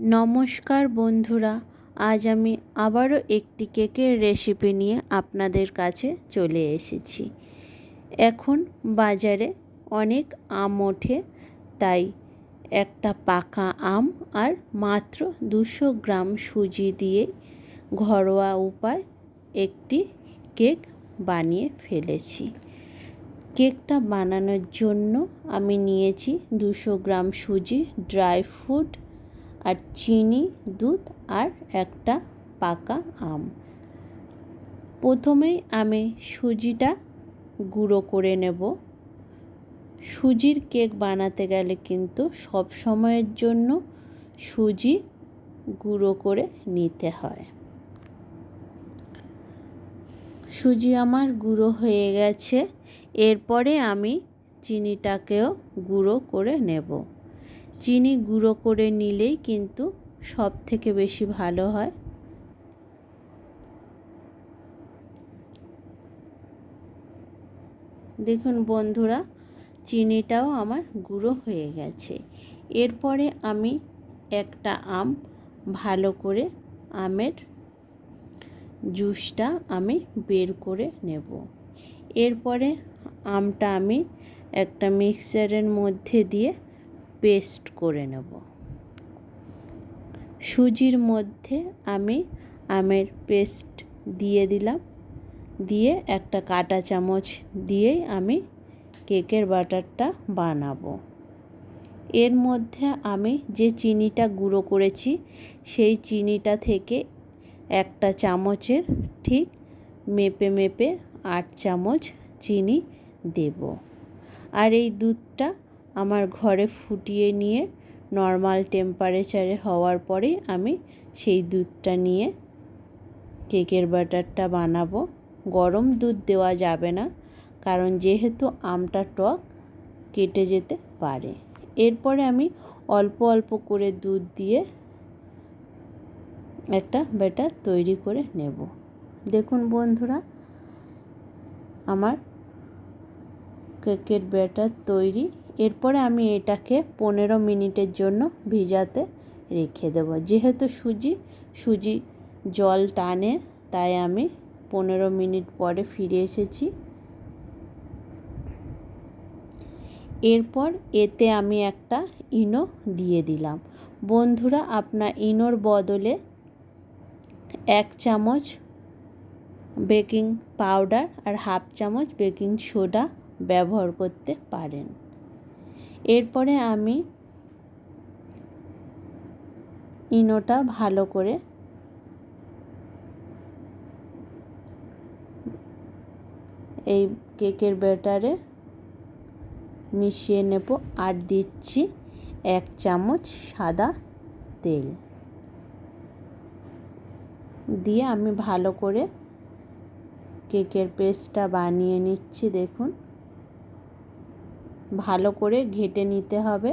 নমস্কার বন্ধুরা, আজ আমি আবারও একটি কেকের রেসিপি নিয়ে আপনাদের কাছে চলে এসেছি। এখন বাজারে অনেক আম ওঠে, তাই একটা পাকা আম আর মাত্র 200 গ্রাম সুজি দিয়ে ঘরোয়া উপায় একটি কেক বানিয়ে ফেলেছি। কেকটা বানানোর জন্য আমি নিয়েছি 200 গ্রাম সুজি, ড্রাই ফ্রুট আর চিনি, দুধ আর একটা পাকা আম। প্রথমেই আমি সুজিটা গুঁড়ো করে নেব। সুজির কেক বানাতে গেলে কিন্তু সব সময়ের জন্য সুজি গুঁড়ো করে নিতে হয়। সুজি আমার গুঁড়ো হয়ে গেছে, এরপরে আমি চিনিটাকেও গুঁড়ো করে নেব। চিনি গুঁড়ো করে নিলেই কিন্তু সব থেকে বেশি ভালো হয়। দেখুন বন্ধুরা, চিনিটাও আমার গুঁড়ো হয়ে গেছে। এরপরে আমি একটা আম ভালো করে আমের জুসটা আমি বের করে নেব। এরপরে আমটা আমি একটা মিক্সারের মধ্যে দিয়ে পেস্ট করে নেব। সুজির মধ্যে আমি আমের পেস্ট দিয়ে দিলাম, দিয়ে একটা কাঁটা চামচ দিয়েই আমি কেকের ব্যাটারটা বানাবো। এর মধ্যে আমি যে চিনিটা গুঁড়ো করেছি সেই চিনিটা থেকে একটা চামচের ঠিক মেপে মেপে 8 চামচ চিনি দেব। আর এই দুধটা আমার ঘরে ফুটিয়ে নিয়ে নর্মাল টেম্পারেচারে হওয়ার পরেই আমি সেই দুধটা নিয়ে কেকের ব্যাটারটা বানাবো। গরম দুধ দেওয়া যাবে না, কারণ যেহেতু আমটা টক কেটে যেতে পারে। এরপরে আমি অল্প অল্প করে দুধ দিয়ে একটা ব্যাটার তৈরি করে নেব। দেখুন বন্ধুরা, আমার কেকের ব্যাটার তৈরি। এরপরে আমি এটাকে 15 মিনিটের জন্য ভিজাতে রেখে দেব। যেহেতু সুজি জল টানে, তাই আমি 15 মিনিট পরে ফিরে এসেছি। এরপর এতে আমি একটা ইনো দিয়ে দিলাম। বন্ধুরা, আপনার ইনোর বদলে 1 চামচ বেকিং পাউডার আর 1/2 চামচ বেকিং সোডা ব্যবহার করতে পারেন। এরপরে আমি ইনোটা ভালো করে এই কেকের ব্যাটারে মিশিয়ে নেব আর দিচ্ছি 1 চামচ সাদা তেল দিয়ে আমি ভালো করে কেকের পেস্টটা বানিয়ে নিচ্ছি। দেখুন, ভালো করে ঘেটে নিতে হবে।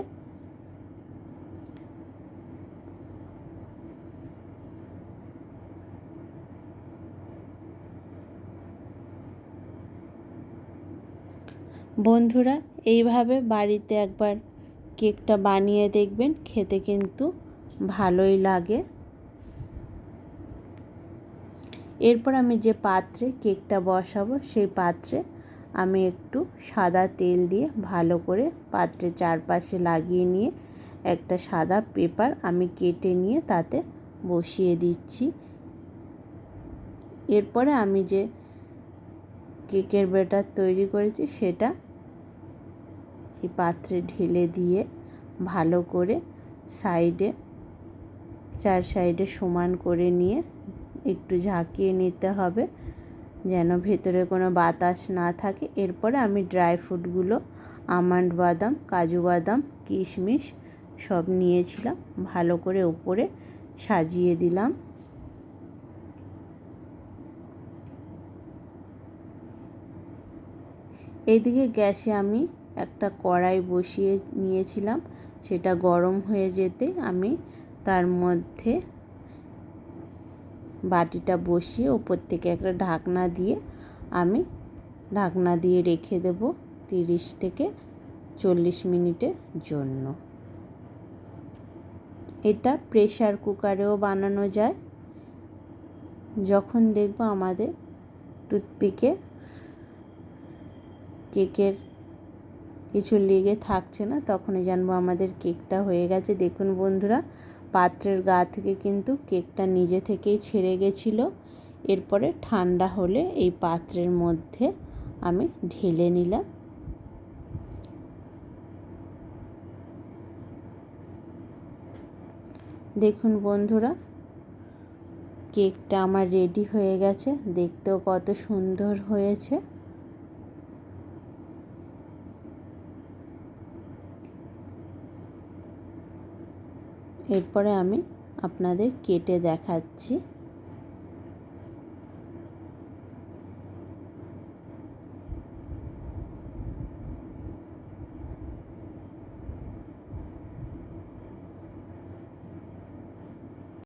বন্ধুরা, এইভাবে বাড়িতে একবার কেকটা বানিয়ে দেখবেন, খেতে কিন্তু ভালোই লাগে। এরপর আমি যে পাত্রে কেকটা বসাবো সেই পাত্রে আমি একটু সাদা তেল দিয়ে ভালো করে পাত্রের চারপাশে লাগিয়ে নিয়ে একটা সাদা পেপার আমি কেটে নিয়ে তাতে বসিয়ে দিচ্ছি। এরপরে আমি যে কেকের ব্যাটার তৈরি করেছি সেটা এই পাত্রে ঢেলে দিয়ে ভালো করে চার সাইডে সমান করে নিয়ে একটু ঝাঁকিয়ে নিতে হবে যেন ভেতরে কোনো বাতাস না থাকে। এরপরে আমি ড্রাই ফ্রুটগুলো আমন্ড বাদাম, কাজু বাদাম, কিশমিশ সব নিয়েছিলাম, ভালো করে উপরে সাজিয়ে দিলাম। এইদিকে গ্যাসে আমি একটা কড়াই বসিয়ে নিয়েছিলাম, সেটা গরম হয়ে যেতে আমি তার মধ্যে বাটিটা বসিয়ে উপর থেকে একটা ঢাকনা দিয়ে রেখে দেব 30 থেকে 40 মিনিটের জন্য। এটা প্রেসার কুকারেও বানানো যায়। যখন দেখব আমাদের টুথপিকে কেকের কিছু লেগে থাকছে না, তখনই জানবো আমাদের কেকটা হয়ে গেছে। দেখুন বন্ধুরা, পাত্রের গা থেকে কিন্তু কেকটা নিজে থেকেই ছেড়ে গেছিলো। এরপরে ঠান্ডা হলে এই পাত্রের মধ্যে আমি ঢেলে নিলাম। দেখুন বন্ধুরা, কেকটা আমার রেডি হয়ে গেছে, দেখতেও কত সুন্দর হয়েছে। এরপরে আমি আপনাদের কেটে দেখাচ্ছি।